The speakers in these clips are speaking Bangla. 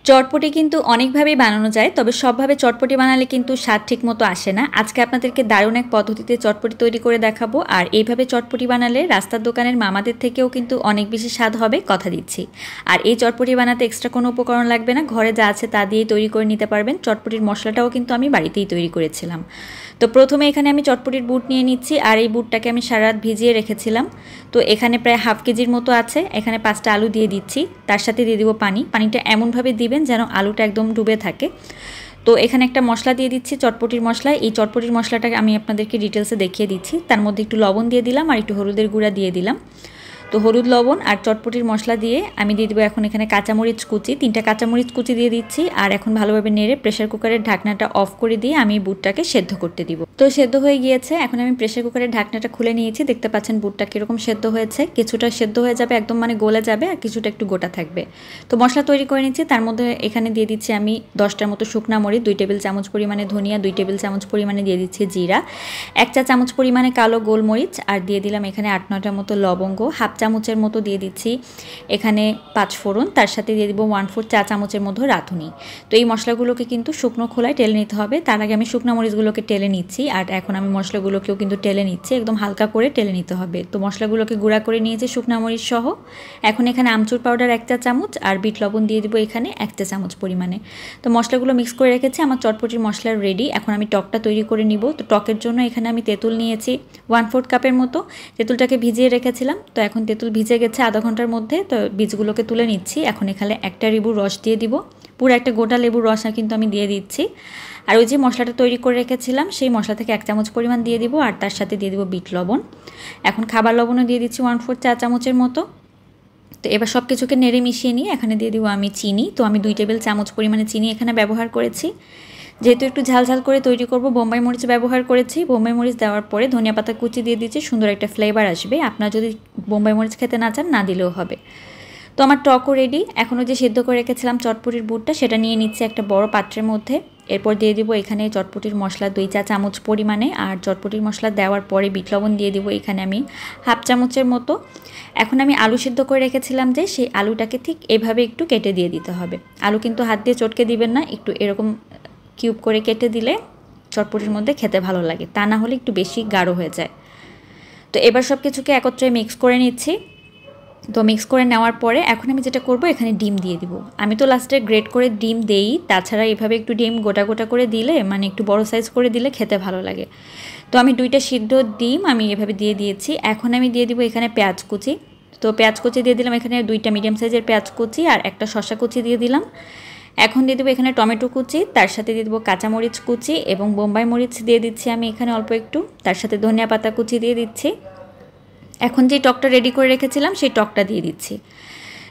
চটপটি কিন্তু অনেকভাবেই বানানো যায়, তবে সবভাবে চটপটি বানালে কিন্তু স্বাদ ঠিক মতো আসে না। আজকে আপনাদেরকে দারুণ এক পদ্ধতিতে চটপটি তৈরি করে দেখাবো, আর এইভাবে চটপটি বানালে রাস্তার দোকানের মামাদের থেকেও কিন্তু অনেক বেশি স্বাদ হবে, কথা দিচ্ছি। আর এই চটপটি বানাতে এক্সট্রা কোনো উপকরণ লাগবে না, ঘরে যা আছে তা দিয়েই তৈরি করে নিতে পারবেন। চটপটির মশলাটাও কিন্তু আমি বাড়িতেই তৈরি করেছিলাম। তো প্রথমে এখানে আমি চটপটির বুট নিয়ে নিচ্ছি, আর এই বুটটাকে আমি সারা রাত ভিজিয়ে রেখেছিলাম। তো এখানে প্রায় হাফ কেজির মতো আছে। এখানে 5টা আলু দিয়ে দিচ্ছি, তার সাথে দিয়ে দিব পানি। পানিটা এমনভাবে দিবেন যেন আলুটা একদম ডুবে থাকে। তো এখানে একটা মশলা দিয়ে দিচ্ছি, চটপটির মশলা। এই চটপটির মশলাটাকে আমি আপনাদেরকে ডিটেলসে দেখিয়ে দিচ্ছি। তার মধ্যে একটু লবণ দিয়ে দিলাম আর একটু হলুদের গুঁড়া দিয়ে দিলাম। তো হলুদ, লবণ আর চটপটির মশলা দিয়ে আমি দিয়ে দেবো এখন এখানে কাঁচামরিচ কুচি, 3টা কাঁচামরিচ কুচি দিয়ে দিচ্ছি। আর এখন ভালোভাবে নেড়ে প্রেশার কুকারের ঢাকনাটা অফ করে দিয়ে আমি বুটটাকে সেদ্ধ করতে দিব। তো সেদ্ধ হয়ে গিয়েছে, এখন আমি প্রেশার কুকারের ঢাকনাটা খুলে নিয়েছি। দেখতে পাচ্ছেন বুটটা কীরকম সেদ্ধ হয়েছে, কিছুটা সেদ্ধ হয়ে যাবে একদম, মানে গলে যাবে, আর কিছুটা একটু গোটা থাকবে। তো মশলা তৈরি করে নিচ্ছি। তার মধ্যে এখানে দিয়ে দিচ্ছি আমি 10টার মতো শুকনা মরিচ, 2 টেবিল চামচ পরিমাণে ধনিয়া, 2 টেবিল চামচ পরিমাণে দিয়ে দিচ্ছি জিরা, 1 চা চামচ পরিমাণে কালো গোলমরিচ, আর দিয়ে দিলাম এখানে 8-9টার মতো লবঙ্গ, হাফ চামচের মতো দিয়ে দিচ্ছি এখানে 5 ফোড়ন, তার সাথে দিয়ে দিব 1/4 চা চামচের মতো রাঁধুনি। তো এই মশলাগুলোকে কিন্তু শুকনো খোলায় টেলে নিতে হবে। তার আগে আমি শুকনো মরিচগুলোকে টেলে নিচ্ছি, আর এখন আমি মশলাগুলোকেও কিন্তু টেলে নিচ্ছি, একদম হালকা করে টেলে নিতে হবে। তো মশলাগুলোকে গুঁড়া করে নিয়েছি শুকনো মরিচ সহ। এখন এখানে আমচুর পাউডার 1 চা চামচ আর বিট লবণ দিয়ে দিব এখানে 1 চা চামচ পরিমাণে। তো মশলাগুলো মিক্স করে রেখেছি, আমার চটপটির মশলা রেডি। এখন আমি টকটা তৈরি করে নিব। তো টকের জন্য এখানে আমি তেঁতুল নিয়েছি 1/4 কাপের মতো। তেঁতুলটাকে ভিজিয়ে রেখেছিলাম, তো এখন তেঁতুল ভিজে গেছে আধা ঘন্টার মধ্যে। তো বীজগুলোকে তুলে নিচ্ছি। এখন এখানে একটা লেবুর রস দিয়ে দিব, পুরো একটা গোটা লেবুর রস কিন্তু আমি দিয়ে দিচ্ছি। আর ওই যে মশলাটা তৈরি করে রেখেছিলাম সেই মশলা থেকে 1 চামচ পরিমাণ দিয়ে দিব, আর তার সাথে দিয়ে দিব বিট লবণ। এখন খাবার লবণও দিয়ে দিচ্ছি 1/4 চা চামচের মতো। তো এবার সব কিছুকে নেড়ে মিশিয়ে নিয়ে এখানে দিয়ে দিব আমি চিনি। তো আমি 2 টেবিল চামচ পরিমাণে চিনি এখানে ব্যবহার করেছি। যেহেতু একটু ঝালঝাল করে তৈরি করব, বোম্বাই মরিচ ব্যবহার করেছি। বোম্বাই মরিচ দেওয়ার পরে ধনিয়া পাতা কুচি দিয়ে দিচ্ছি, সুন্দর একটা ফ্লেভার আসবে। আপনারা যদি বোম্বাই মরিচ খেতে না চান, না দিলেও হবে। তো আমার টকও রেডি। এখনও যে সেদ্ধ করে রেখেছিলাম চটপটির বুটটা, সেটা নিয়ে নিচ্ছি একটা বড় পাত্রের মধ্যে। এরপর দিয়ে দিব এখানে চটপটির মশলা 2 চা চামচ পরিমাণে, আর চটপটির মশলা দেওয়ার পরে বিট লবণ দিয়ে দিব এখানে আমি হাফ চামচের মতো। এখন আমি আলু সিদ্ধ করে রেখেছিলাম যে, সেই আলুটাকে ঠিক এভাবে একটু কেটে দিয়ে দিতে হবে। আলু কিন্তু হাত দিয়ে চটকে দিবেন না, একটু এরকম কিউব করে কেটে দিলে চটপটির মধ্যে খেতে ভালো লাগে, তা না হলে একটু বেশি গাঢ় হয়ে যায়। তো এবার সব কিছুকে একত্রে মিক্স করে নিচ্ছি। তো মিক্স করে নেওয়ার পরে এখন আমি যেটা করব, এখানে ডিম দিয়ে দিব। আমি তো লাস্টে গ্রেট করে ডিম দেই, তাছাড়া এভাবে একটু ডিম গোটা গোটা করে দিলে, মানে একটু বড় সাইজ করে দিলে খেতে ভালো লাগে। তো আমি 2টা সিদ্ধ ডিম আমি এভাবে দিয়ে দিয়েছি। এখন আমি দিয়ে দিব এখানে পেঁয়াজ কুচি। তো পেঁয়াজ কুচি দিয়ে দিলাম এখানে 2টা মিডিয়াম সাইজের পেঁয়াজ কুচি, আর একটা শসা কুচি দিয়ে দিলাম। এখন দিয়ে দেবো এখানে টমেটো কুচি, তার সাথে দিয়ে দেবো কাঁচামরিচ কুচি এবং বোম্বাই মরিচ দিয়ে দিচ্ছি আমি এখানে অল্প একটু, তার সাথে ধনিয়া পাতা কুচি দিয়ে দিচ্ছি। এখন যে টকটা রেডি করে রেখেছিলাম সেই টকটা দিয়ে দিচ্ছি।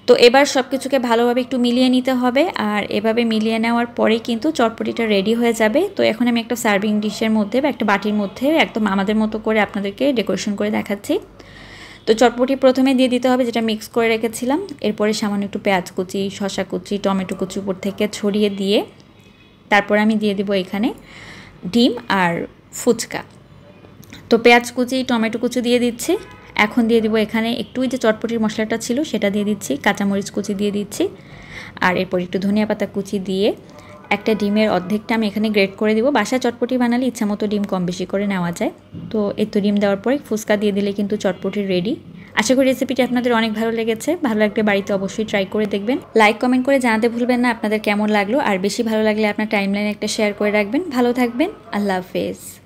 তো এবার সব কিছুকে ভালোভাবে একটু মিলিয়ে নিতে হবে, আর এভাবে মিলিয়ে নেওয়ার পরেই কিন্তু চটপটিটা রেডি হয়ে যাবে। তো এখন আমি একটা সার্ভিং ডিশের মধ্যে বা একটা বাটির মধ্যে একদম আমাদের মতো করে আপনাদেরকে ডেকোরেশন করে দেখাচ্ছি। তো চটপটি প্রথমে দিয়ে দিতে হবে যেটা মিক্স করে রেখেছিলাম, এরপরে সামান্য একটু পেঁয়াজ কুচি, শসা কুচি, টমেটো কুচি উপর থেকে ছড়িয়ে দিয়ে তারপর আমি দিয়ে দিব এখানে ডিম আর ফুচকা। তো পেঁয়াজ কুচি, টমেটো কুচি দিয়ে দিচ্ছি। এখন দিয়ে দিব এখানে একটু যে চটপটির মশলাটা ছিল সেটা দিয়ে দিচ্ছি, কাঁচামরিচ কুচি দিয়ে দিচ্ছি, আর এরপর একটু ধনিয়া পাতা কুচি দিয়ে একটা ডিমের অর্ধেকটা আমি এখানে গ্রেট করে দিব। বাসায় চটপটি বানালে ইচ্ছা মতো ডিম কম বেশি করে নেওয়া যায়। তো একটু ডিম দেওয়ার পরে ফুচকা দিয়ে দিলে কিন্তু চটপটি রেডি। আশা করি রেসিপিটি আপনাদের অনেক ভালো লেগেছে। ভালো লাগলে বাড়িতে অবশ্যই ট্রাই করে দেখবেন। লাইক কমেন্ট করে জানাতে ভুলবেন না আপনাদের কেমন লাগলো, আর বেশি ভালো লাগলে আপনার টাইমলাইনে একটা শেয়ার করে রাখবেন। ভালো থাকবেন, আল্লাহ হাফেজ।